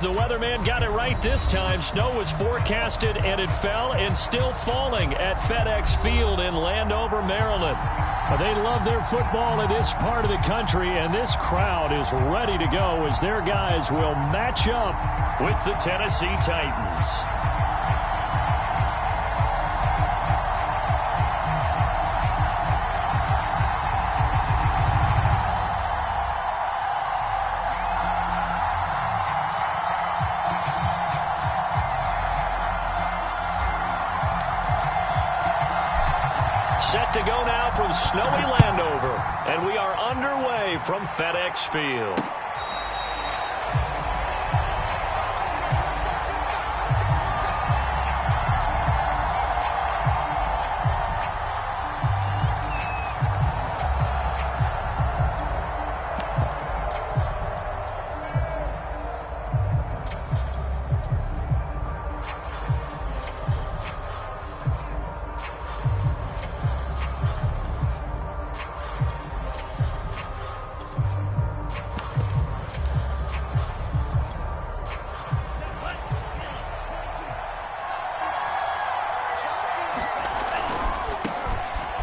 The weatherman got it right this time. Snow was forecasted, and it fell and still falling at FedEx Field in Landover, Maryland. They love their football in this part of the country, and this crowd is ready to go as their guys will match up with the Tennessee Titans. Set to go now from snowy Landover, and we are underway from FedEx Field.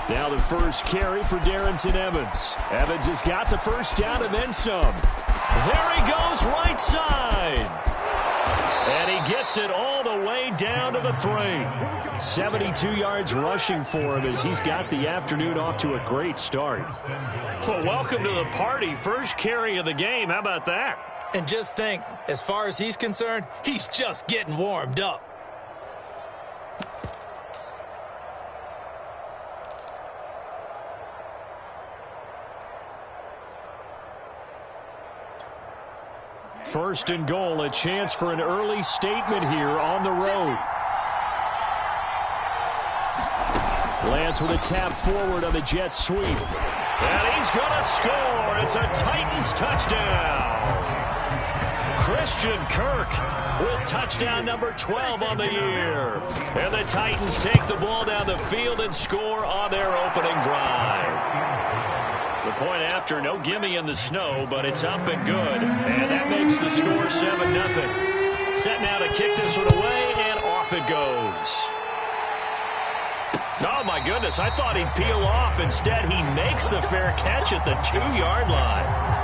Now the first carry for Darrington Evans. Evans has got the first down and then some. There he goes right side. And he gets it all the way down to the 3. 72 yards rushing for him as he's got the afternoon off to a great start. Well, welcome to the party. First carry of the game. How about that? And just think, as far as he's concerned, he's just getting warmed up. First and goal, a chance for an early statement here on the road. Lance with a tap forward on the jet sweep. And he's going to score. It's a Titans touchdown. Christian Kirk with touchdown number 12 on the year. And the Titans take the ball down the field and score on their opening drive. The point after, no gimme in the snow, but it's up and good. And that makes the score 7-0. Set now to kick this one away, and off it goes. Oh, my goodness, I thought he'd peel off. Instead, he makes the fair catch at the 2-yard line.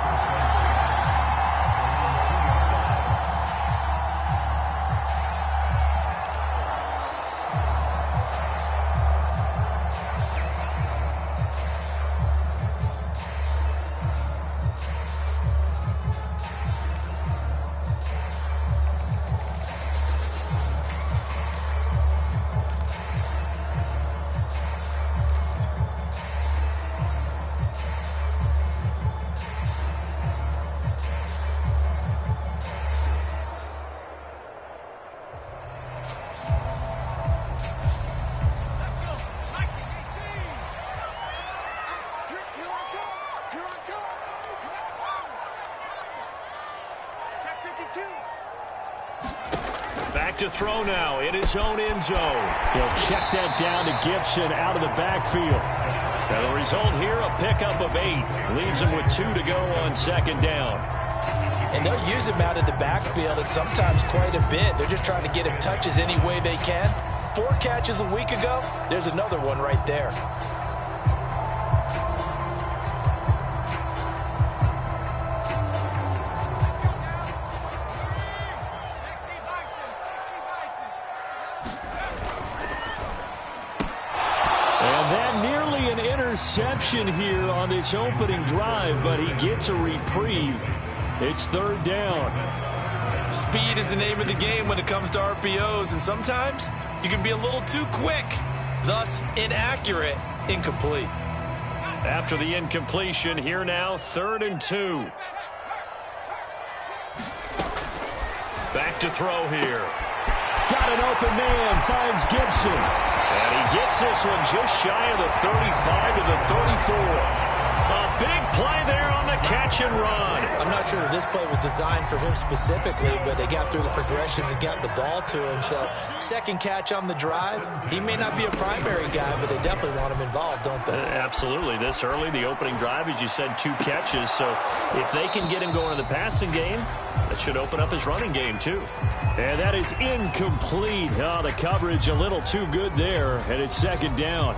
Back to throw now in his own end zone. He'll check that down to Gibson out of the backfield. And the result here, a pickup of 8. Leaves him with 2 to go on second down. And they'll use him out of the backfield, and sometimes quite a bit. They're just trying to get him touches any way they can. 4 catches a week ago. There's another one right there. Interception here on this opening drive, but he gets a reprieve. It's third down. Speed is the name of the game when it comes to RPOs, and sometimes you can be a little too quick, thus inaccurate, incomplete. After the incompletion, here now, 3rd and 2. Back to throw here. Got an open man, finds Gibson. And he gets this one just shy of the 35 to the 34. A big play there on the catch and run. I'm not sure that this play was designed for him specifically, but they got through the progressions and got the ball to him. So second catch on the drive. He may not be a primary guy, but they definitely want him involved, don't they? Absolutely. This early, the opening drive, as you said, 2 catches. So if they can get him going in the passing game, that should open up his running game too. And that is incomplete. Oh, the coverage a little too good there, and it's second down.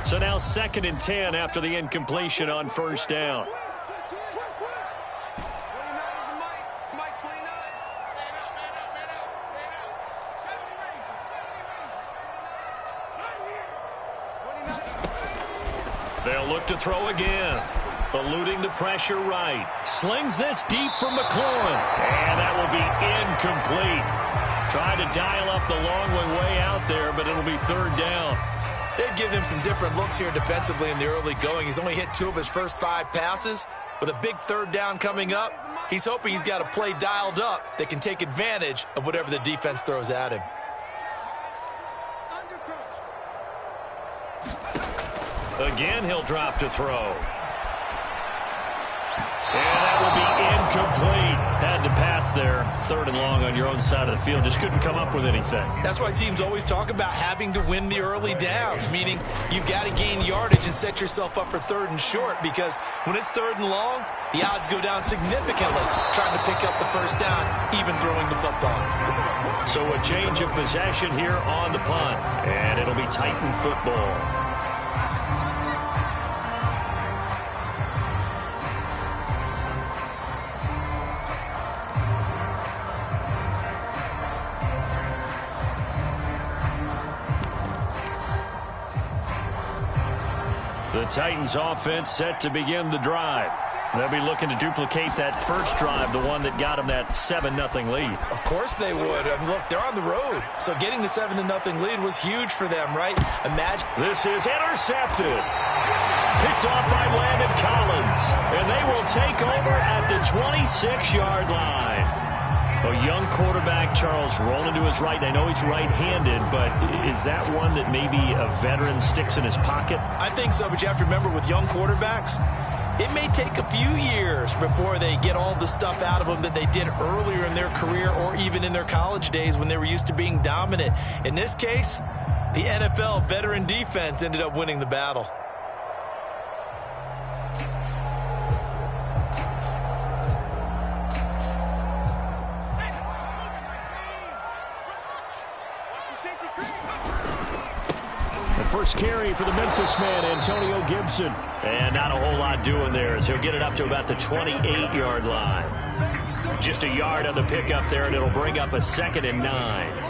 So now 2nd and 10 after the incompletion on first down. They'll look to throw again. Eluding the pressure right. Slings this deep for McLaurin. And that will be incomplete. Tried to dial up the long way out there, but it'll be 3rd down. They've given him some different looks here defensively in the early going. He's only hit 2 of his first 5 passes. With a big 3rd down coming up, he's hoping he's got a play dialed up that can take advantage of whatever the defense throws at him. Again, he'll drop to throw. And that will be incomplete. Had to pass there. 3rd and long on your own side of the field. Just couldn't come up with anything. That's why teams always talk about having to win the early downs, meaning you've got to gain yardage and set yourself up for 3rd and short, because when it's 3rd and long, the odds go down significantly trying to pick up the first down, even throwing the football. So a change of possession here on the punt, and it'll be Titan football. The Titans offense set to begin the drive. They'll be looking to duplicate that first drive, the one that got them that 7-0 lead. Of course they would. I mean, look, they're on the road. So getting the 7-0 lead was huge for them, right? Imagine. This is intercepted. Picked off by Landon Collins. And they will take over at the 26-yard line. A young quarterback, Charles, rolling to his right. I know he's right-handed, but is that one that maybe a veteran sticks in his pocket? I think so, but you have to remember with young quarterbacks, it may take a few years before they get all the stuff out of them that they did earlier in their career or even in their college days when they were used to being dominant. In this case, the NFL veteran defense ended up winning the battle. First carry for the Memphis man, Antonio Gibson. And not a whole lot doing there as he'll get it up to about the 28-yard line. Just a yard on the pickup there, and it'll bring up a 2nd and 9.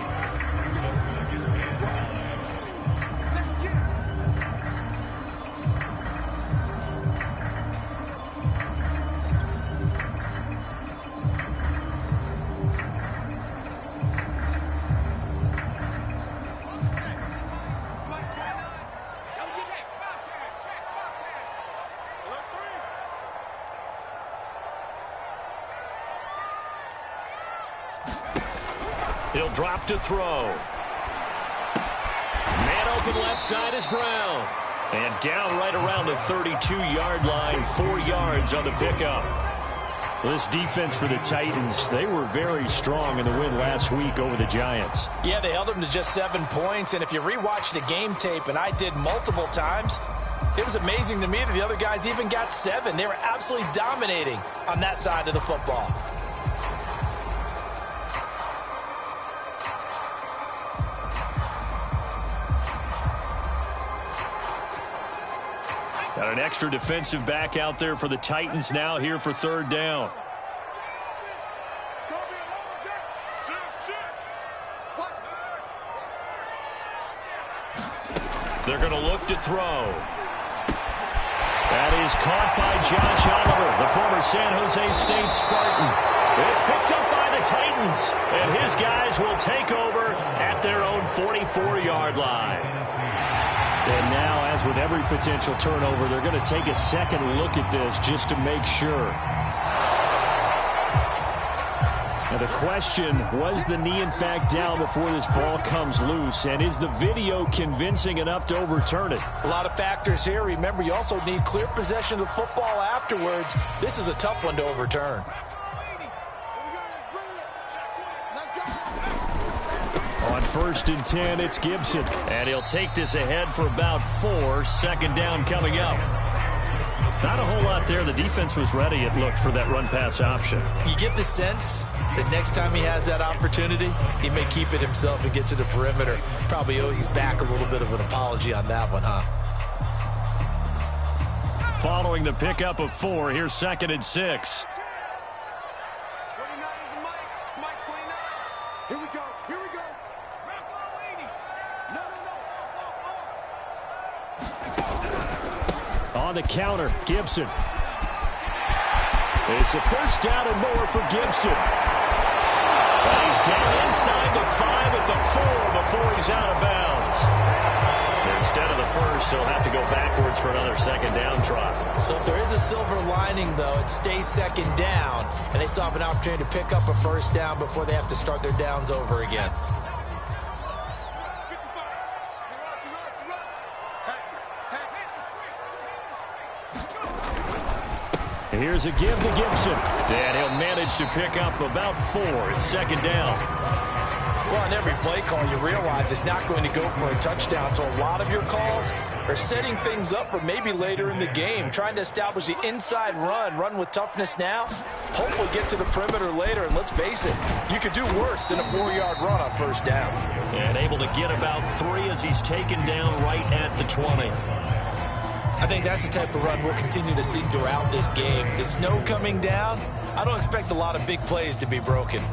He'll drop to throw. Man open left side is Brown. And down right around the 32-yard line, 4 yards on the pickup. Well, this defense for the Titans, they were very strong in the win last week over the Giants. Yeah, they held them to just 7 points. And if you rewatch the game tape, and I did multiple times, it was amazing to me that the other guys even got 7. They were absolutely dominating on that side of the football. Got an extra defensive back out there for the Titans now here for 3rd down. They're going to look to throw. That is caught by Josh Oliver, the former San Jose State Spartan. It's picked up by the Titans, and his guys will take over at their own 44-yard line. And now, as with every potential turnover, they're going to take a second look at this just to make sure. And the question, was the knee in fact down before this ball comes loose? And is the video convincing enough to overturn it? A lot of factors here. Remember, you also need clear possession of the football afterwards. This is a tough one to overturn. On 1st and 10, it's Gibson. And he'll take this ahead for about 4. Second down coming up. Not a whole lot there. The defense was ready, it looked, for that run-pass option. You get the sense that next time he has that opportunity, he may keep it himself and get to the perimeter. Probably owes his back a little bit of an apology on that one, huh? Following the pickup of 4, here's 2nd and 6. On the counter, Gibson. It's a first down and more for Gibson. And he's down inside the 5 at the 4 before he's out of bounds. Instead of the first, he'll have to go backwards for another second down try. So if there is a silver lining, though, it stays second down, and they still have an opportunity to pick up a first down before they have to start their downs over again. Here's a give to Gibson. And he'll manage to pick up about 4. It's second down. Well, on every play call, you realize it's not going to go for a touchdown. So a lot of your calls are setting things up for maybe later in the game, trying to establish the inside run with toughness now, hopefully get to the perimeter later. And let's face it, you could do worse than a 4-yard run on first down. And able to get about 3 as he's taken down right at the 20. I think that's the type of run we'll continue to see throughout this game. The snow coming down, I don't expect a lot of big plays to be broken.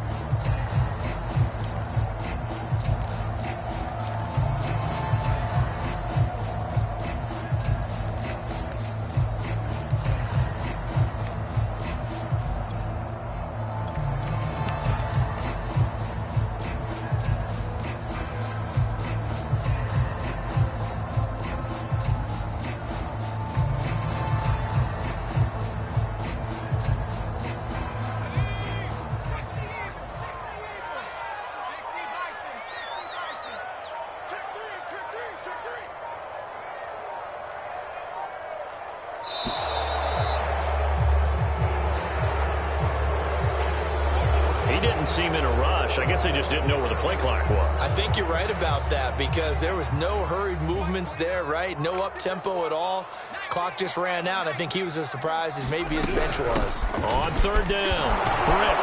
Seem in a rush. I guess they just didn't know where the play clock was. I think you're right about that because there was no hurried movements there, right? No up-tempo at all. Clock just ran out. I think he was as surprised as maybe his bench was. On 3rd down, Britt.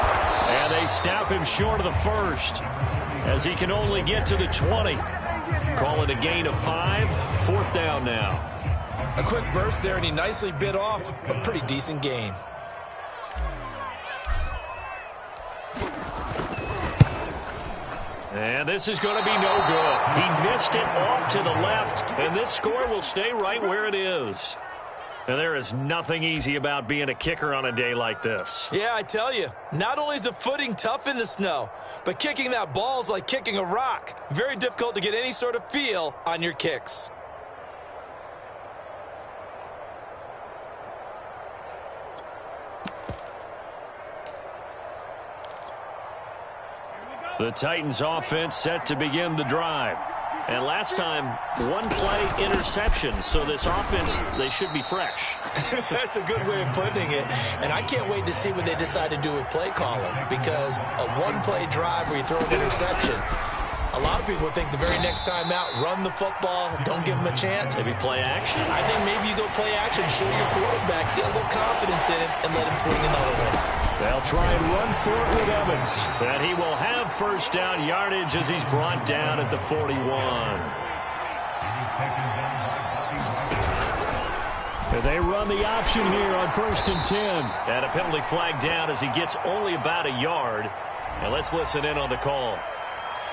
And they snap him short of the first as he can only get to the 20. Call it a gain of 5. 4th down now. A quick burst there, and he nicely bit off a pretty decent gain. And this is going to be no good. He missed it off to the left, and this score will stay right where it is. And there is nothing easy about being a kicker on a day like this. Yeah, I tell you, not only is the footing tough in the snow, but kicking that ball is like kicking a rock. Very difficult to get any sort of feel on your kicks. The Titans offense set to begin the drive. And last time, 1 play interception. So this offense, they should be fresh. That's a good way of putting it. And I can't wait to see what they decide to do with play calling. Because a 1-play drive where you throw an interception, a lot of people think the very next time out, run the football, don't give them a chance. Maybe play action. I think maybe you go play action, show your quarterback, get a little confidence in it, and let him fling another one. They'll try and run for it with Evans. And he will have first down yardage as he's brought down at the 41. They run the option here on 1st and 10. And a penalty flag down as he gets only about a yard. And let's listen in on the call.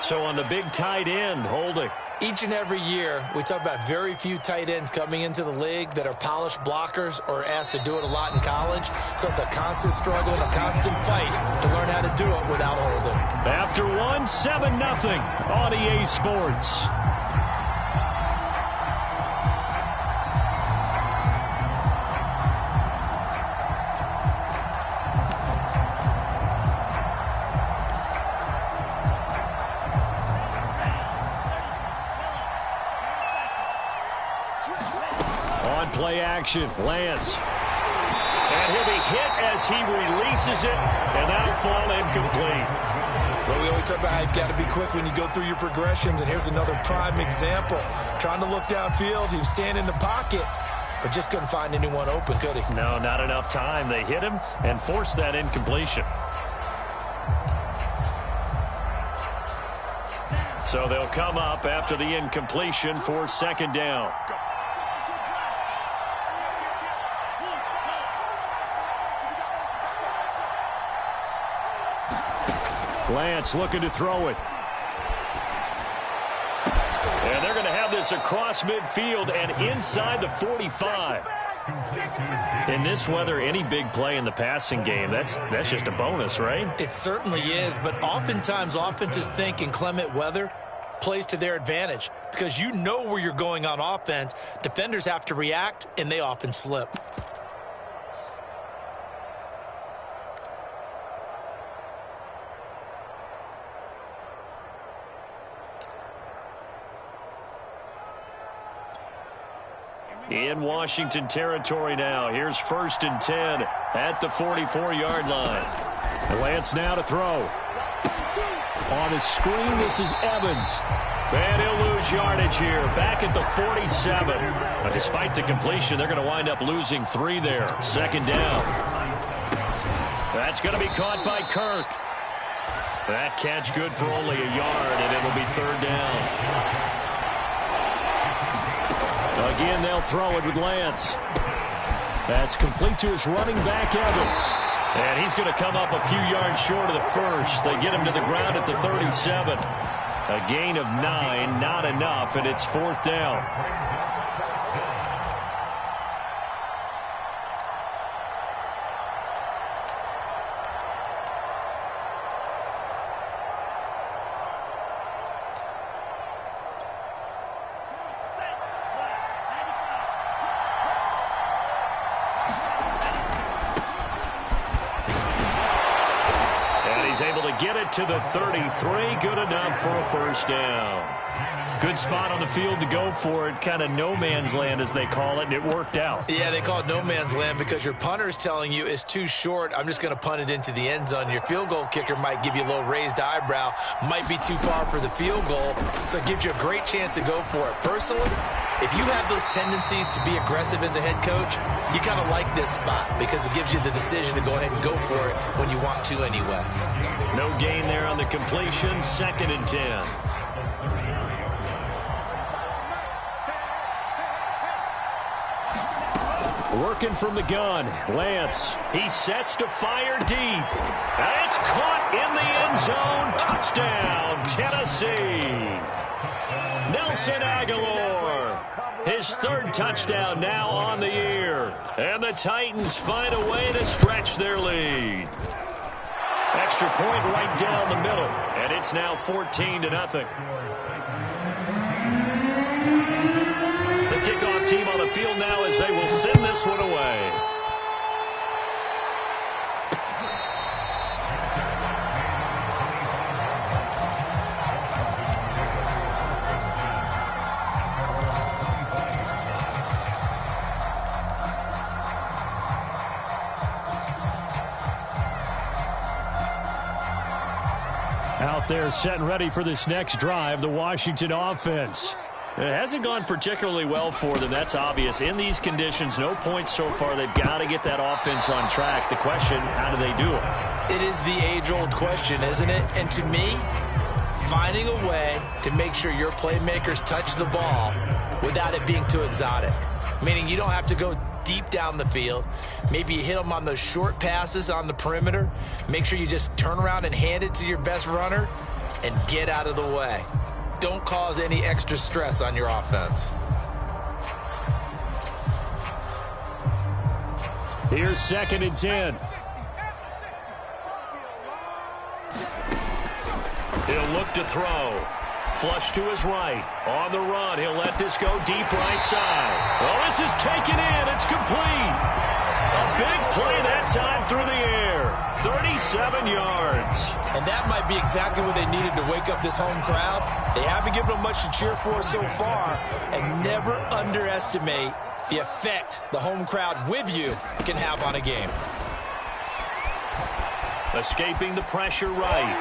So on the big tight end, holding. Each and every year, we talk about very few tight ends coming into the league that are polished blockers or asked to do it a lot in college. So it's a constant struggle and a constant fight to learn how to do it without holding. After 7-0 on EA Sports. On play action, Lance. And he'll be hit as he releases it, and that'll fall incomplete. Well, we always talk about how you've got to be quick when you go through your progressions, and here's another prime example. Trying to look downfield, he was standing in the pocket, but just couldn't find anyone open, could he? No, not enough time. They hit him and forced that incompletion. So they'll come up after the incompletion for second down. Lance looking to throw it. And they're going to have this across midfield and inside the 45. In this weather, any big play in the passing game, that's just a bonus, right? It certainly is, but oftentimes offenses think inclement weather plays to their advantage because you know where you're going on offense. Defenders have to react, and they often slip. In Washington territory now. Here's 1st and 10 at the 44-yard line. Lance now to throw. On his screen, this is Evans. And he'll lose yardage here. Back at the 47. But despite the completion, they're going to wind up losing 3 there. Second down. That's going to be caught by Kirk. That catch good for only a yard, and it'll be 3rd down. Again, they'll throw it with Lance. That's complete to his running back, Evans. And he's going to come up a few yards short of the first. They get him to the ground at the 37. A gain of 9, not enough, and it's 4th down. Able to get it to the 33. Good enough for a 1st down. Good spot on the field to go for it. Kind of no man's land, as they call it, and it worked out. Yeah, they call it no man's land because your punter is telling you it's too short. I'm just going to punt it into the end zone. Your field goal kicker might give you a little raised eyebrow. Might be too far for the field goal, so it gives you a great chance to go for it. Personally, if you have those tendencies to be aggressive as a head coach, you kind of like this spot because it gives you the decision to go ahead and go for it when you want to anyway. No gain there on the completion. 2nd and 10. Working from the gun, Lance. He sets to fire deep. And it's caught in the end zone. Touchdown, Tennessee. Nelson Aguilar. His 3rd touchdown now on the year. And the Titans find a way to stretch their lead. Extra point right down the middle. And it's now 14-0. The kickoff team on the field now as they will send this one away. Out there set and ready for this next drive, the Washington offense. It hasn't gone particularly well for them, that's obvious. In these conditions, no points so far. They've got to get that offense on track. The question, how do they do it? It is the age-old question, isn't it? And to me, finding a way to make sure your playmakers touch the ball without it being too exotic. Meaning you don't have to go deep down the field. Maybe you hit them on those short passes on the perimeter. Make sure you just turn around and hand it to your best runner and get out of the way. Don't cause any extra stress on your offense. Here's 2nd and 10. He'll look to throw. Flush to his right. On the run. He'll let this go deep right side. Oh, this is taken in. It's complete. A big play that time through the air. 37 yards. And that might be exactly what they needed to wake up this home crowd. They haven't given them much to cheer for so far. And never underestimate the effect the home crowd with you can have on a game. Escaping the pressure right.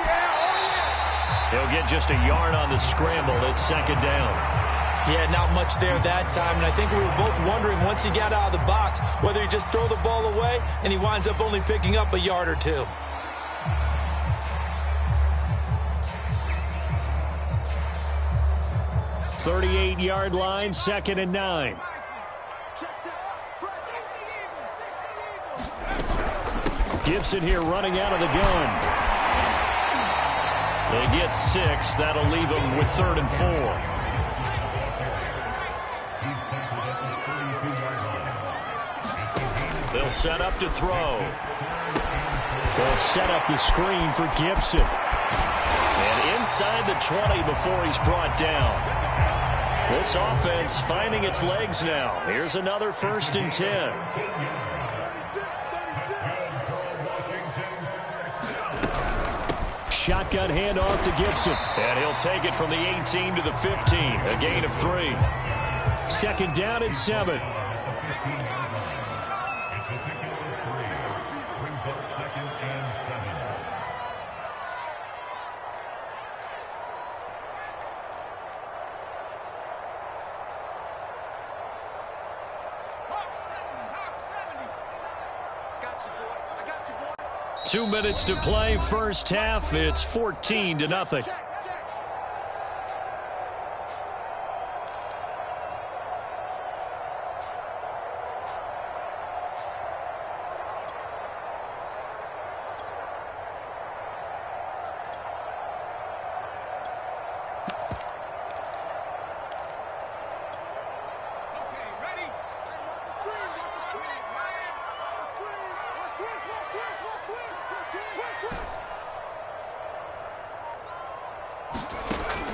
He'll get just a yard on the scramble. It's second down. Yeah, not much there that time, and I think we were both wondering once he got out of the box whether he just throw the ball away, and he winds up only picking up a yard or two. .38-yard line, 2nd and 9. Gibson here running out of the gun. They get 6. That'll leave them with 3rd and 4. They'll set up to throw. They'll set up the screen for Gibson. And inside the 20 before he's brought down. This offense finding its legs now. Here's another 1st and 10. Shotgun handoff to Gibson. And he'll take it from the 18 to the 15. A gain of 3. 2nd down and 7. I got you, boy. 2 minutes to play, first half. It's 14-0.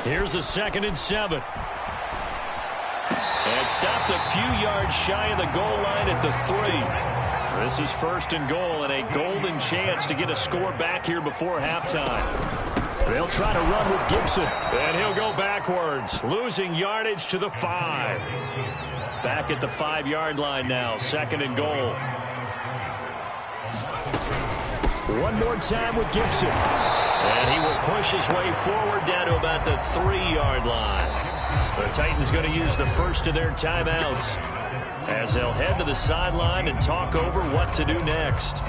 Here's a 2nd and 7. And stopped a few yards shy of the goal line at the 3. This is 1st and goal and a golden chance to get a score back here before halftime. They'll try to run with Gibson. And he'll go backwards, losing yardage to the 5. Back at the 5-yard line now, 2nd and goal. One more time with Gibson. And he will push his way forward down to about the 3-yard line. The Titans going to use the first of their timeouts as they'll head to the sideline and talk over what to do next.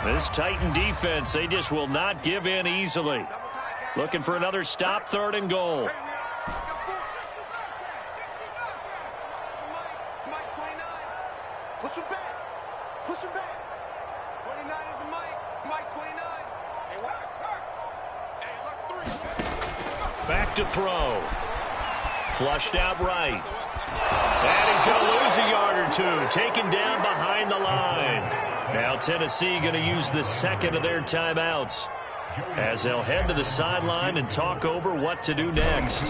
This Titan defense, they just will not give in easily. Looking for another stop, 3rd and goal. Push him back. Push him back. 29 is the Mike. Mike 29. Hey, what? Hey, look, 3. Back to throw. Flushed out right. And he's going to lose a yard or 2. Taken down behind the line. Now Tennessee going to use the 2nd of their timeouts as they'll head to the sideline and talk over what to do next.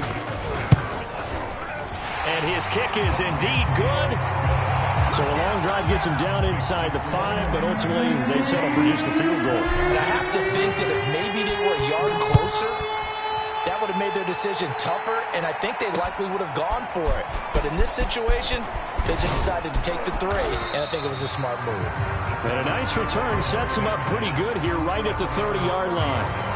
And his kick is indeed good. So a long drive gets him down inside the 5, but ultimately they settle for just the field goal. And I have to think that if maybe they were a yard closer, that would have made their decision tougher, and I think they likely would have gone for it. But in this situation, they just decided to take the 3, and I think it was a smart move. And a nice return sets him up pretty good here right at the 30-yard line.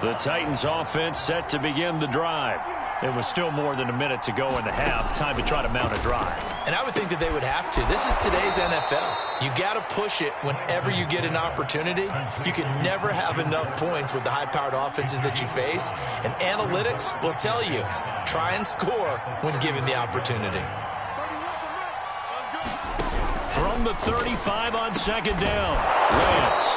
The Titans offense set to begin the drive. It was still more than a minute to go in the half. Time to try to mount a drive. And I would think that they would have to. This is today's NFL. You got to push it whenever you get an opportunity. You can never have enough points with the high-powered offenses that you face. And analytics will tell you, try and score when given the opportunity. from the 35 on second down. Lance.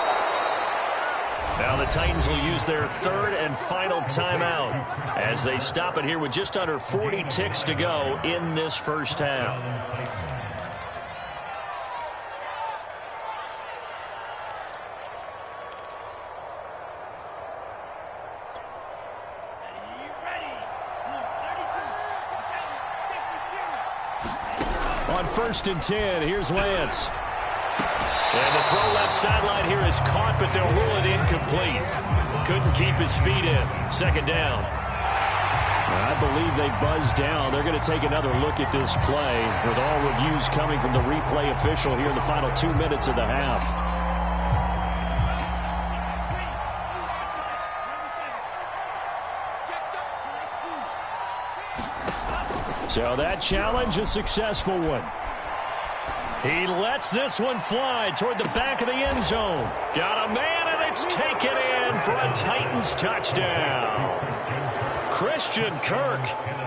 Now the Titans will use their third and final timeout as they stop it here with just under 40 ticks to go in this first half. On 1st and 10, here's Lance. And the throw left sideline here is caught, but they'll rule it incomplete. Couldn't keep his feet in. Second down. I believe they buzzed down. They're going to take another look at this play with all reviews coming from the replay official here in the final 2 minutes of the half. So that challenge, a successful one. He lets this one fly toward the back of the end zone. Got a man, and it's taken in for a Titans touchdown. Christian Kirk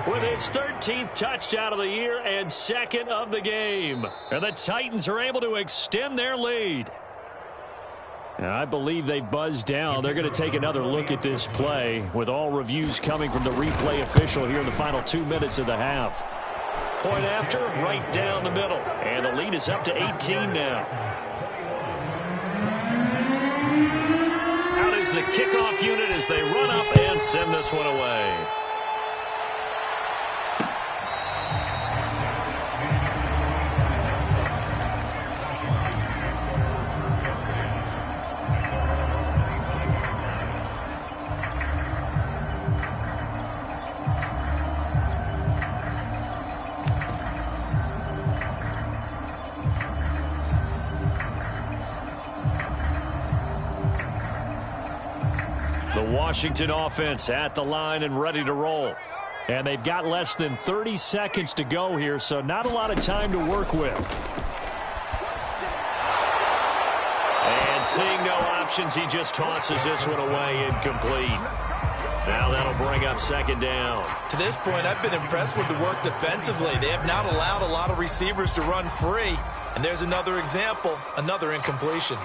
with his 13th touchdown of the year and second of the game. And the Titans are able to extend their lead. And I believe they buzzed down. They're going to take another look at this play with all reviews coming from the replay official here in the final 2 minutes of the half. Point after, right down the middle. And the lead is up to 18 now. Out is the kickoff unit as they run up and send this one away. The Washington offense at the line and ready to roll. And they've got less than 30 seconds to go here, so not a lot of time to work with. And seeing no options, he just tosses this one away, incomplete. Now that'll bring up second down. To this point, I've been impressed with the work defensively. They have not allowed a lot of receivers to run free. And there's another example, another incompletion.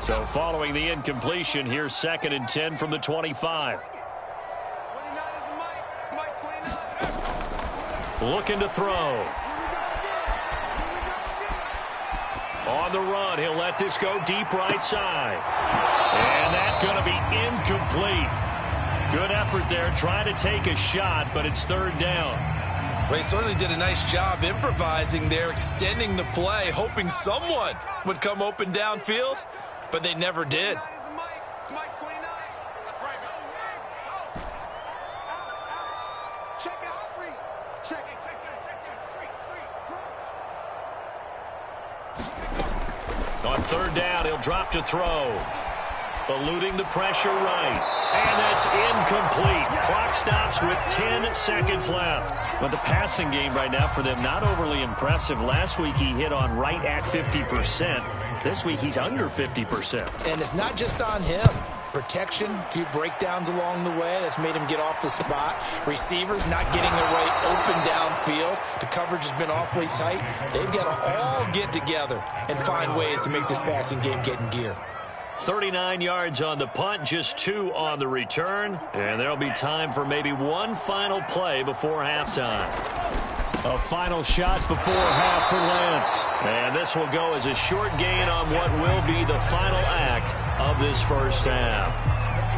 So following the incompletion, here's 2nd and 10 from the 25. 29 is Mike. Mike 29. Looking to throw. On the run, he'll let this go deep right side. And that's going to be incomplete. Good effort there, trying to take a shot, but it's third down. Well, he certainly did a nice job improvising there, extending the play, hoping someone would come open downfield. But they never did. Mike 29. That's right, man. Check out, read. Check it. Street. On third down, he'll drop to throw. Eluding the pressure right. And that's incomplete. Clock stops with 10 seconds left. But the passing game right now for them, not overly impressive. Last week he hit on right at 50%. This week he's under 50%. And it's not just on him. Protection, a few breakdowns along the way. That's made him get off the spot. Receivers not getting away open downfield. The coverage has been awfully tight. They've got to all get together and find ways to make this passing game get in gear. 39 yards on the punt, just 2 on the return. And there'll be time for maybe one final play before halftime. A final shot before half for Lance. And this will go as a short gain on what will be the final act of this first half.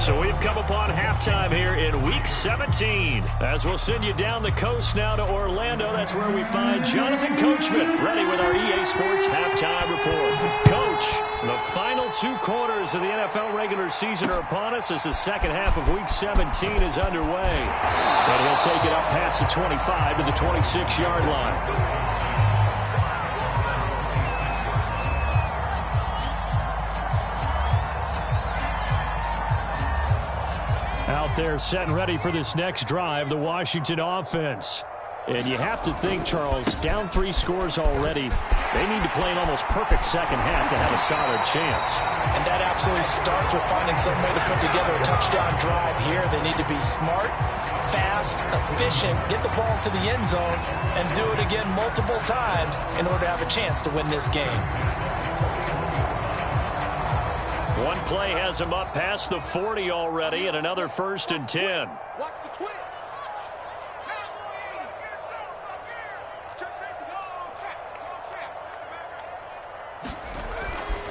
So we've come upon halftime here in Week 17. As we'll send you down the coast now to Orlando. That's where we find Jonathan Coachman ready with our EA Sports Halftime Report. Coach, the final 2 quarters of the NFL regular season are upon us as the second half of Week 17 is underway. And he'll take it up past the 25 to the 26-yard line. Out there set and ready for this next drive, the Washington offense. And you have to think, Charles, down 3 scores already. They need to play an almost perfect second half to have a solid chance. And that absolutely starts with finding some way to put together a touchdown drive here. They need to be smart, fast, efficient, get the ball to the end zone, and do it again multiple times in order to have a chance to win this game. One play has him up past the 40 already, and another 1st and 10. Watch the twist.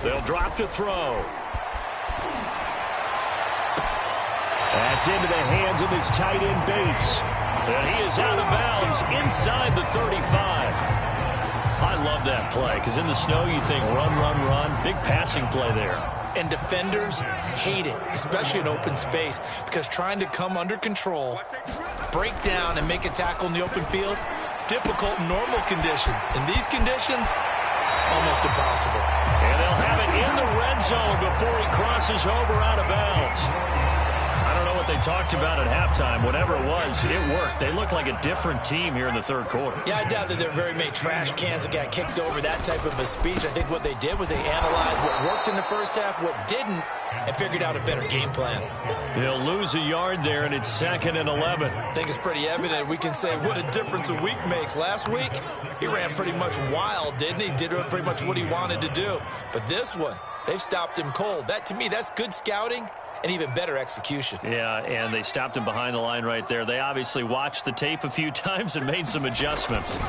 They'll drop to throw. That's into the hands of his tight end, Bates. And he is out of bounds inside the 35. I love that play, because in the snow you think run, run, run. Big passing play there. And defenders hate it, especially in open space, because trying to come under control, break down, and make a tackle in the open field, difficult in normal conditions. In these conditions, almost impossible. And they'll have it in the red zone before he crosses over out of bounds. I don't know what they talked about at halftime. Whatever it was, it worked. They look like a different team here in the third quarter. Yeah, I doubt that there are very many trash cans that got kicked over that type of a speech. I think what they did was they analyzed what worked in the first half, what didn't, and figured out a better game plan. He'll lose a yard there, and it's 2nd and 11. I think it's pretty evident. We can say what a difference a week makes. Last week, he ran pretty much wild, didn't he? Did pretty much what he wanted to do. But this one, they've stopped him cold. That, to me, that's good scouting and even better execution. Yeah, and they stopped him behind the line right there. They obviously watched the tape a few times and made some adjustments. And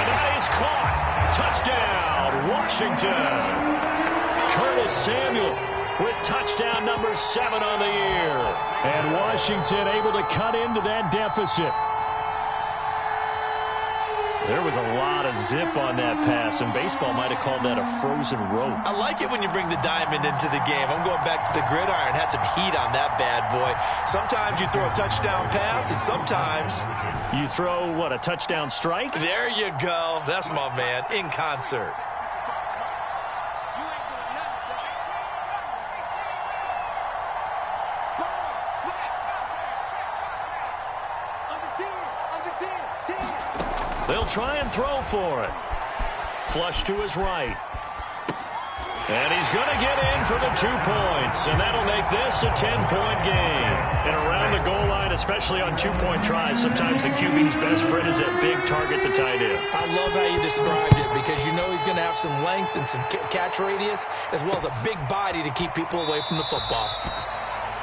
that is caught. Touchdown, Washington. Curtis Samuel with touchdown number 7 on the year. And Washington able to cut into that deficit. There was a lot of zip on that pass, and baseball might have called that a frozen rope. I like it when you bring the diamond into the game. I'm going back to the gridiron. Had some heat on that bad boy. Sometimes you throw a touchdown pass, and sometimes you throw, what, a touchdown strike? There you go. That's my man, in concert. They'll try and throw for it. Flush to his right. And he's going to get in for the 2 points. And that'll make this a 10-point game. And around the goal line, especially on 2-point tries, sometimes the QB's best friend is that big target, the tight end. I love how you described it, because you know he's going to have some length and some catch radius, as well as a big body to keep people away from the football.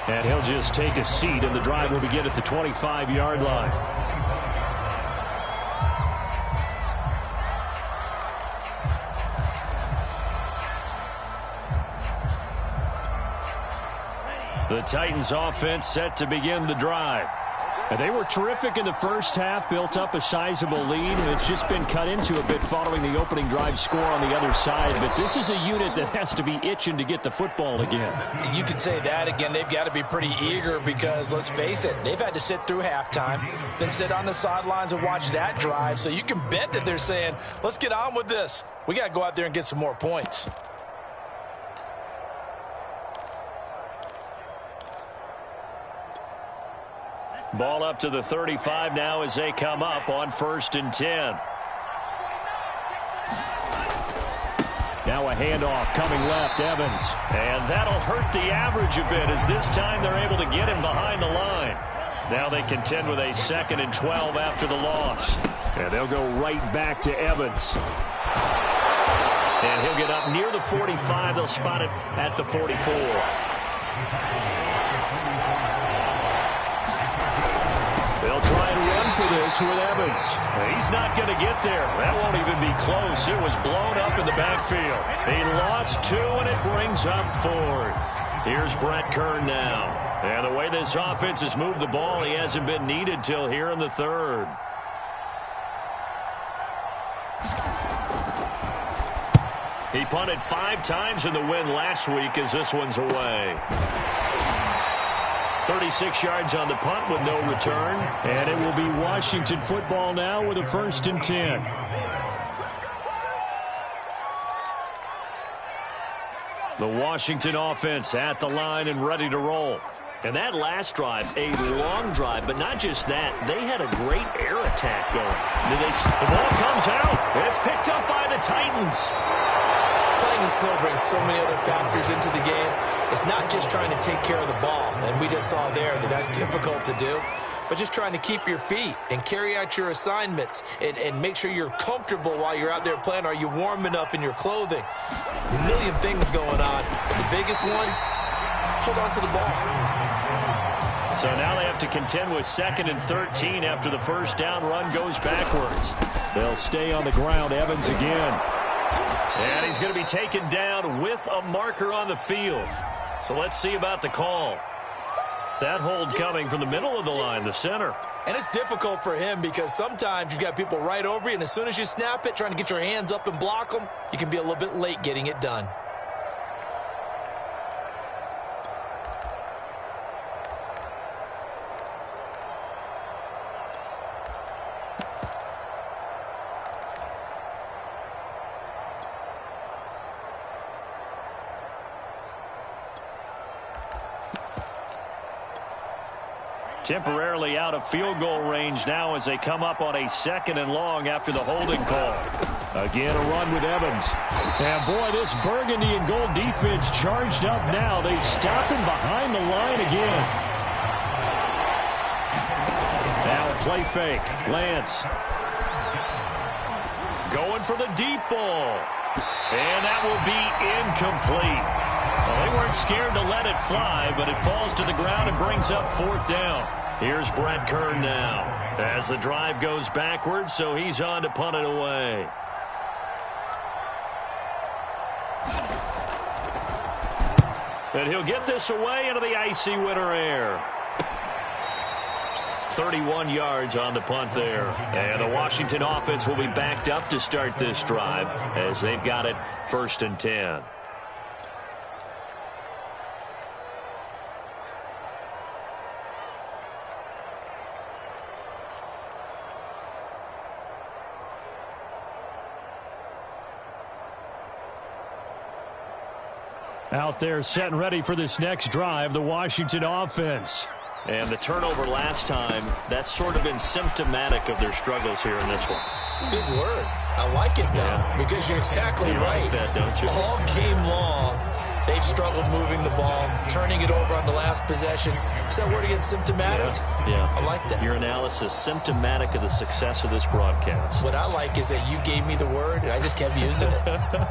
And he'll just take a seat, and the drive will begin at the 25-yard line. The Titans offense set to begin the drive. And they were terrific in the first half, built up a sizable lead, and it's just been cut into a bit following the opening drive score on the other side. But this is a unit that has to be itching to get the football again. You could say that again. They've got to be pretty eager because, let's face it, they've had to sit through halftime, then sit on the sidelines and watch that drive. So you can bet that they're saying, let's get on with this. We got to go out there and get some more points. Ball up to the 35 now as they come up on 1st and 10. Now a handoff coming left, Evans. And that'll hurt the average a bit, as this time they're able to get him behind the line. Now they contend with a 2nd and 12 after the loss. And they'll go right back to Evans. And he'll get up near the 45. They'll spot it at the 44. They'll try and run for this with Evans. He's not going to get there. That won't even be close. It was blown up in the backfield. He lost 2, and it brings up 4th. Here's Brett Kern now. And the way this offense has moved the ball, he hasn't been needed till here in the 3rd. He punted 5 times in the win last week, as this one's away. 36 yards on the punt with no return. And it will be Washington football now with a 1st and 10. The Washington offense at the line and ready to roll. And that last drive, a long drive, but not just that. They had a great air attack going. The ball comes out. It's picked up by the Titans. Playing in snow brings so many other factors into the game. It's not just trying to take care of the ball, and we just saw there that that's difficult to do, but just trying to keep your feet and carry out your assignments and make sure you're comfortable while you're out there playing. Are you warm enough in your clothing? A million things going on. But the biggest one, hold on to the ball. So now they have to contend with 2nd and 13 after the first down run goes backwards. They'll stay on the ground. Evans again. And he's going to be taken down with a marker on the field. So let's see about the call. That hold coming from the middle of the line, the center. And it's difficult for him because sometimes you've got people right over you, and as soon as you snap it, trying to get your hands up and block them, you can be a little bit late getting it done. Temporarily out of field goal range now as they come up on a 2nd and long after the holding call. Again, a run with Evans. And boy, this burgundy and gold defense charged up now. They stop him behind the line again. Now a play fake. Lance. Going for the deep ball. And that will be incomplete. Well, they weren't scared to let it fly, but it falls to the ground and brings up 4th down. Here's Brett Kern now as the drive goes backwards, so he's on to punt it away. And he'll get this away into the icy winter air. 31 yards on the punt there. And the Washington offense will be backed up to start this drive as they've got it 1st and 10. Out there set and ready for this next drive, the Washington offense. And the turnover last time, that's sort of been symptomatic of their struggles here in this one. Big word. I like it, though, because you're exactly right. Like that, don't you? All game long, they've struggled moving the ball, turning it over on the last possession. Is that word again, symptomatic? Yeah. I like that. Your analysis, symptomatic of the success of this broadcast. What I like is that you gave me the word, and I just kept using it.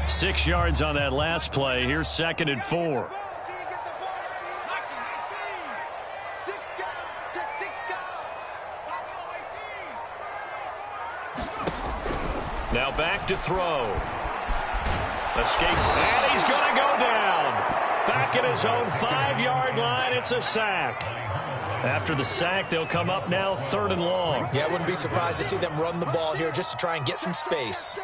Six yards on that last play. Here's 2nd and 4. Now back to throw. Escape. And he's going to go down. Back at his own 5-yard line. It's a sack. After the sack, they'll come up now 3rd and long. Yeah, I wouldn't be surprised to see them run the ball here just to try and get some space.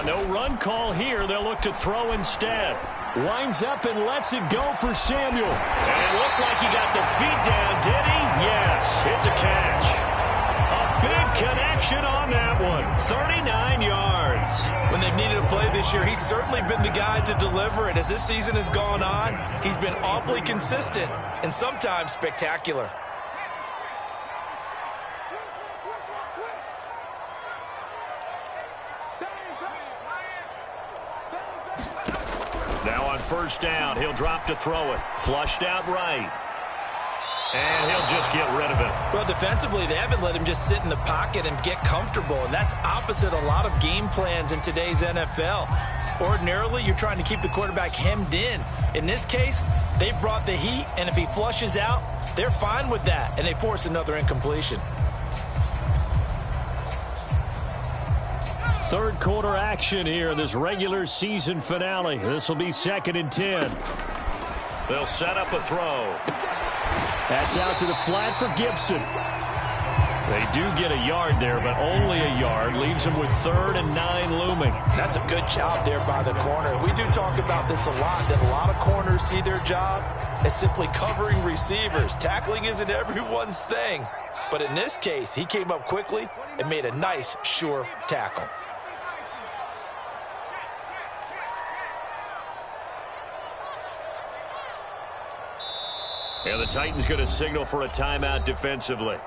No run call here. They'll look to throw instead. Winds up and lets it go for Samuel. And it looked like he got the feet down, did he? Yes, it's a catch. A big connection on that one. 39 yards. When they've needed a play this year, he's certainly been the guy to deliver it. As this season has gone on, he's been awfully consistent and sometimes spectacular. Now on 1st down, he'll drop to throw it. Flushed out right. And he'll just get rid of it. Well, defensively, they haven't let him just sit in the pocket and get comfortable, and that's opposite a lot of game plans in today's NFL. Ordinarily, you're trying to keep the quarterback hemmed in. In this case, they brought the heat, and if he flushes out, they're fine with that, and they force another incompletion. Third quarter action here in this regular season finale. This will be 2nd and 10. They'll set up a throw. That's out to the flat for Gibson. They do get a yard there, but only a yard. Leaves them with 3rd and 9 looming. That's a good job there by the corner. We do talk about this a lot, that a lot of corners see their job as simply covering receivers. Tackling isn't everyone's thing. But in this case, he came up quickly and made a nice, sure tackle. And the Titans going to signal for a timeout defensively.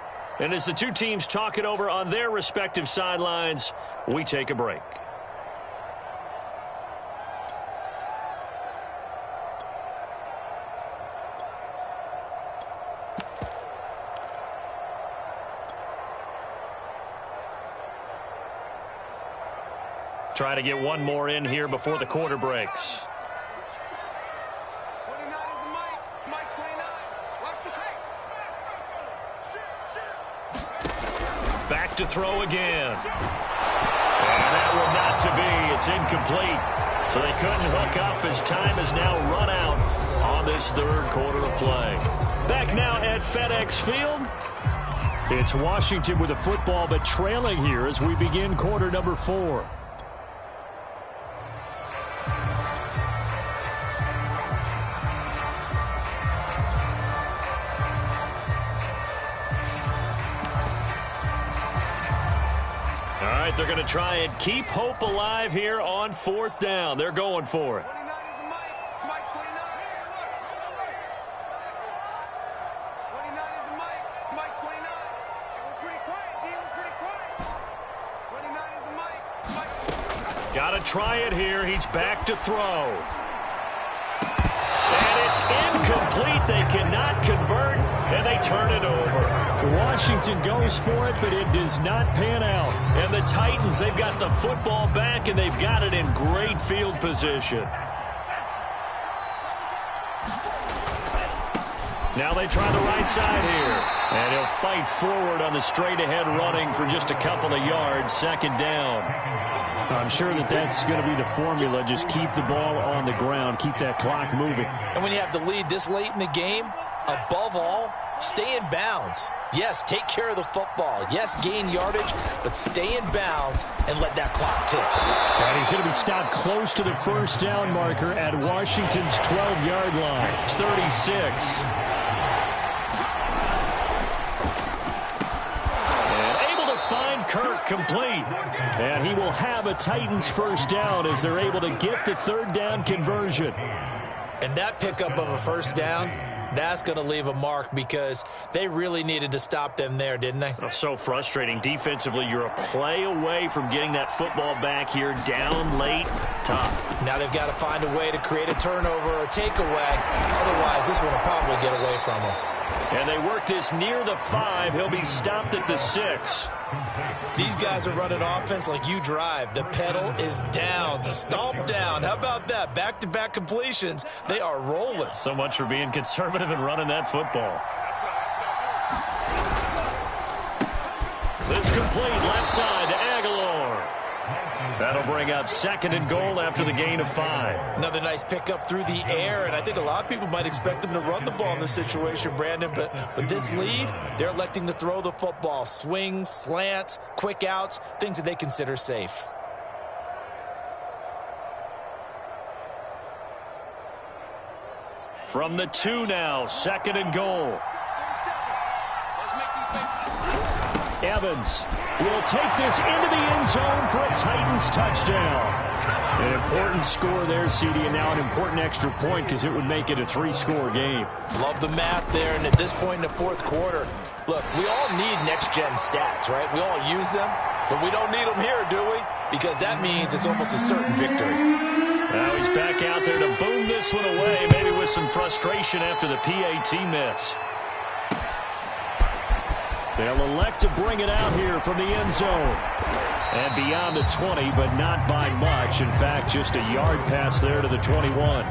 And as the two teams talk it over on their respective sidelines, we take a break. Try to get one more in here before the quarter breaks. 29 is the Mike. Mike 29. Watch the tape. Shoot. Back to throw again. And that will not to be. It's incomplete. So they couldn't hook up as time has now run out on this 3rd quarter of play. Back now at FedEx Field. It's Washington with a football, but trailing here as we begin quarter number 4. They're going to try and keep hope alive here on 4th down. They're going for it. 29 is the Mike. Mike 29. 29 is the Mike. Mike 29. We're pretty quiet, D. We're pretty quiet. 29 is the Mike. Mike. Got to try it here. He's back to throw. And it's incomplete. They cannot convert, and they turn it over. Washington goes for it, but it does not pan out. And the Titans, they've got the football back, and they've got it in great field position. Now they try the right side here. And he'll fight forward on the straight-ahead running for just a couple of yards. 2nd down. I'm sure that's going to be the formula. Just keep the ball on the ground. Keep that clock moving. And when you have the lead this late in the game, above all, stay in bounds. Yes, take care of the football. Yes, gain yardage, but stay in bounds and let that clock tick. And he's going to be stopped close to the 1st down marker at Washington's 12-yard line. It's 36. And able to find Kirk complete. And he will have a Titans 1st down as they're able to get the 3rd down conversion. And that pickup of a 1st down, that's going to leave a mark because they really needed to stop them there, didn't they? Oh, so frustrating. Defensively, you're a play away from getting that football back here. Down late, tough. Now they've got to find a way to create a turnover or a takeaway. Otherwise, this one will probably get away from them. And they work this near the 5. He'll be stopped at the 6. These guys are running offense like you drive. The pedal is down, stomped down. How about that? Back-to-back completions. They are rolling. So much for being conservative and running that football. This complete left side to Aguilar. That'll bring up 2nd and goal after the gain of 5. Another nice pickup through the air, and I think a lot of people might expect them to run the ball in this situation, Brandon, but with this lead, they're electing to throw the football. Swings, slants, quick outs, things that they consider safe. From the 2 now, 2nd and goal. Evans will take this into the end zone for a Titans touchdown. An important score there, CD, and now an important extra point because it would make it a 3-score game. Love the math there, and at this point in the 4th quarter, look, we all need next-gen stats, right? We all use them, but we don't need them here, do we? Because that means it's almost a certain victory. Now he's back out there to boom this one away, maybe with some frustration after the PAT miss. They'll elect to bring it out here from the end zone. And beyond the 20, but not by much. In fact, just a yard pass there to the 21.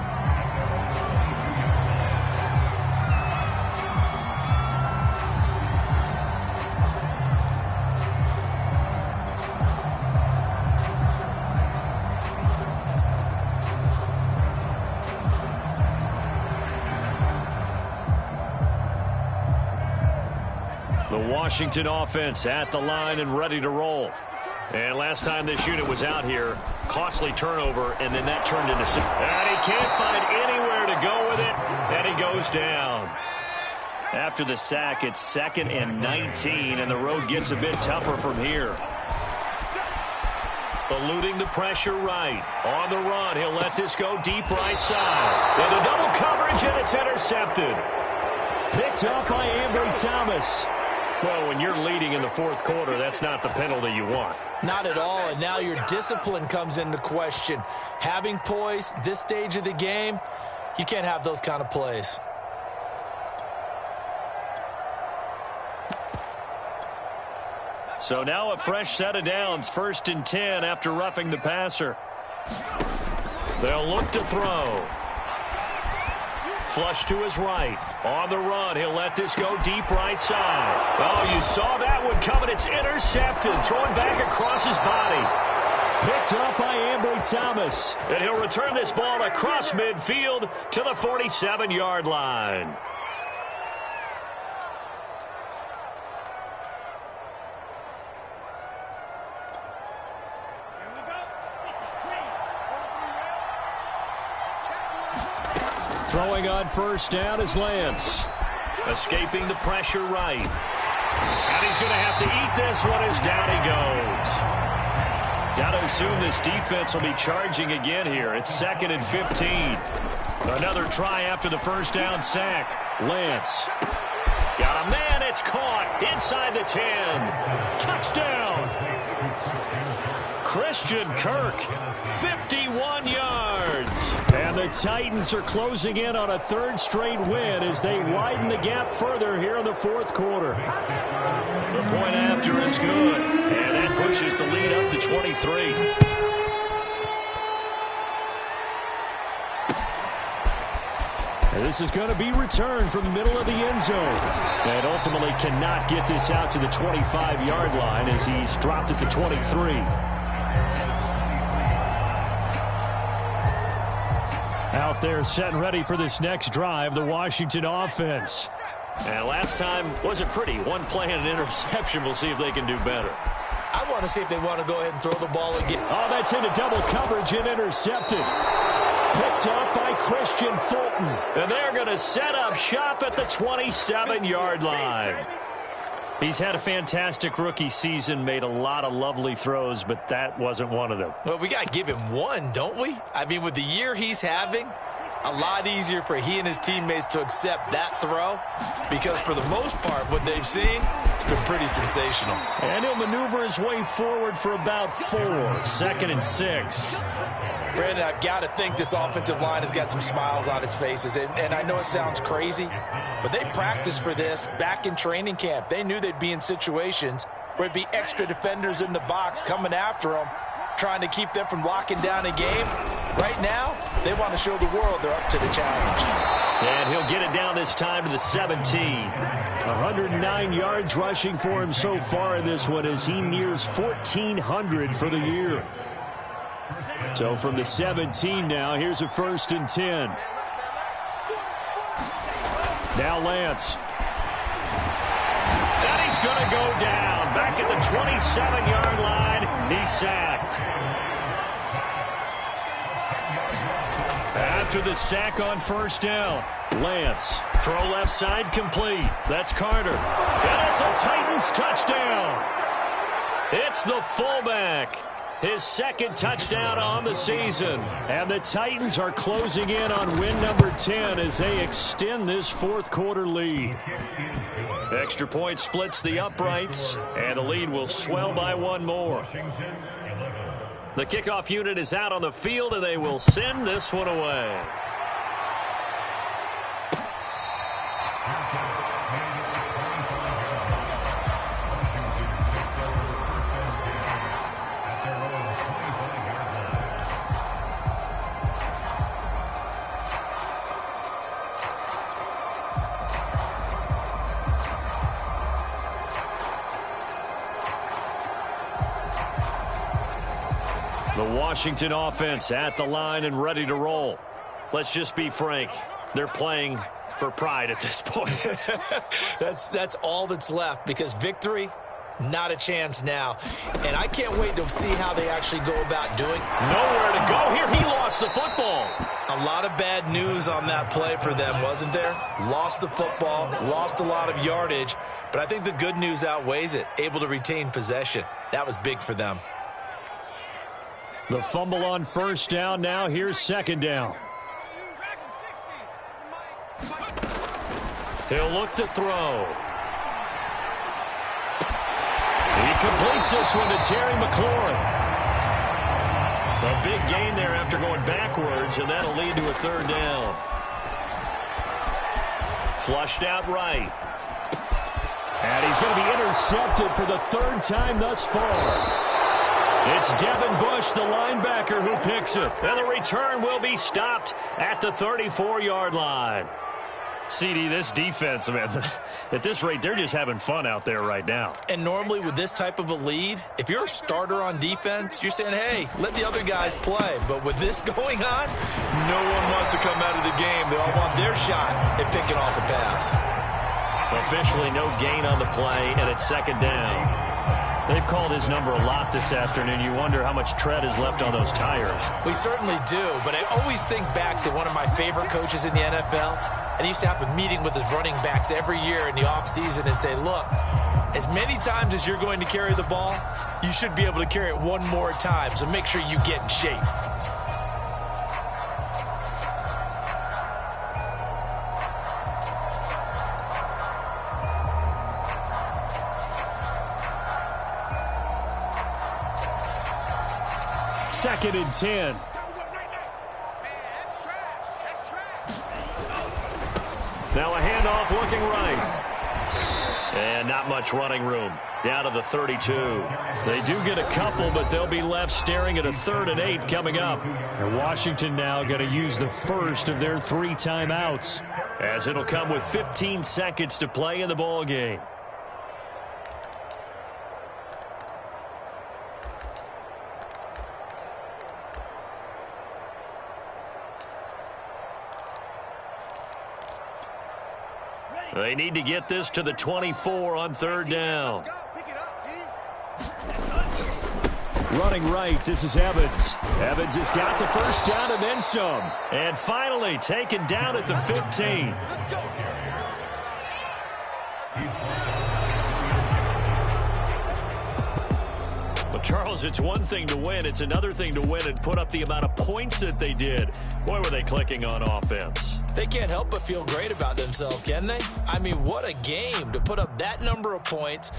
Washington offense at the line and ready to roll. And last time this unit was out here, costly turnover, and then that turned into... And he can't find anywhere to go with it, and he goes down. After the sack, it's 2nd and 19, and the road gets a bit tougher from here. Eluding the pressure right. On the run, he'll let this go deep right side. Into double coverage, and it's intercepted. Picked up by Ambry Thomas. Well, when you're leading in the fourth quarter, that's not the penalty you want. Not at all, and now your discipline comes into question. Having poise this stage of the game, you can't have those kind of plays. So now a fresh set of downs, 1st and 10 after roughing the passer. They'll look to throw. Flush to his right. On the run, he'll let this go deep right side. Oh, you saw that one coming. It's intercepted. Throwing back across his body. Picked up by Ambry Thomas. And he'll return this ball across midfield to the 47-yard line. Throwing on 1st down is Lance. Escaping the pressure right. And he's going to have to eat this one as down he goes. Got to assume this defense will be charging again here. It's 2nd and 15. Another try after the 1st down sack. Lance. Got a man. It's caught inside the 10. Touchdown. Christian Kirk, 51 yards. And the Titans are closing in on a 3rd straight win as they widen the gap further here in the 4th quarter. The point after is good, and that pushes the lead up to 23. And this is going to be returned from the middle of the end zone. And ultimately cannot get this out to the 25-yard line as he's dropped at the 23. Out there set and ready for this next drive, the Washington offense. And last time wasn't pretty. One play and an interception. We'll see if they can do better. I want to see if they want to go ahead and throw the ball again. Oh, that's into double coverage and intercepted. Picked up by Christian Fulton. And they're going to set up shop at the 27-yard line. He's had a fantastic rookie season, made a lot of lovely throws, but that wasn't one of them. Well, we got to give him one, don't we? I mean, with the year he's having, a lot easier for he and his teammates to accept that throw because for the most part, what they've seen, it's been pretty sensational. And he'll maneuver his way forward for about 4, 2nd and 6. Brandon, I've got to think this offensive line has got some smiles on its faces. And I know it sounds crazy, but they practiced for this back in training camp. They knew they'd be in situations where it'd be extra defenders in the box coming after them, trying to keep them from locking down a game. Right now, they want to show the world they're up to the challenge. And he'll get it down this time to the 17. 109 yards rushing for him so far in this one as he nears 1,400 for the year. So from the 17 now, here's a 1st and 10. Now Lance. And he's going to go down. Back at the 27-yard line. He's sacked. After the sack on 1st down, Lance. Throw left side complete. That's Carter. And it's a Titans touchdown. It's the fullback. His 2nd touchdown on the season. And the Titans are closing in on win number 10 as they extend this 4th quarter lead. Extra point splits the uprights, and the lead will swell by 1 more. The kickoff unit is out on the field, and they will send this one away. The Washington offense at the line and ready to roll. Let's just be frank. They're playing for pride at this point. That's all that's left, because victory, not a chance now. And I can't wait to see how they actually go about doing. Nowhere to go here. He lost the football. A lot of bad news on that play for them, wasn't there? Lost the football, lost a lot of yardage, but I think the good news outweighs it. Able to retain possession. That was big for them. The fumble on first down. Now here's second down. He'll look to throw. He completes this one to Terry McLaurin. A big gain there after going backwards, and that'll lead to a third down. Flushed out right. And he's going to be intercepted for the third time thus far. It's Devin Bush, the linebacker, who picks it. And the return will be stopped at the 34-yard line. CD, this defense, man, at this rate, they're just having fun out there right now. And normally with this type of a lead, if you're a starter on defense, you're saying, hey, let the other guys play. But with this going on, no one wants to come out of the game. They all want their shot at picking off a pass. Officially no gain on the play, and it's second down. They've called his number a lot this afternoon. You wonder how much tread is left on those tires. We certainly do, but I always think back to one of my favorite coaches in the NFL. And he used to have a meeting with his running backs every year in the offseason and say, look, as many times as you're going to carry the ball, you should be able to carry it one more time, so make sure you get in shape. Second and 10. Now a handoff looking right. And not much running room. Down to the 32. They do get a couple, but they'll be left staring at a 3rd and 8 coming up. And Washington now going to use the first of their 3 timeouts, as it'll come with 15 seconds to play in the ball game. They need to get this to the 24 on 3rd down. Running right, this is Evans. Evans has got the first down and then some. And finally taken down at the 15. Well, Charles, it's one thing to win. It's another thing to win and put up the amount of points that they did. Boy, were they clicking on offense. They can't help but feel great about themselves, can they? I mean, what a game to put up that number of points.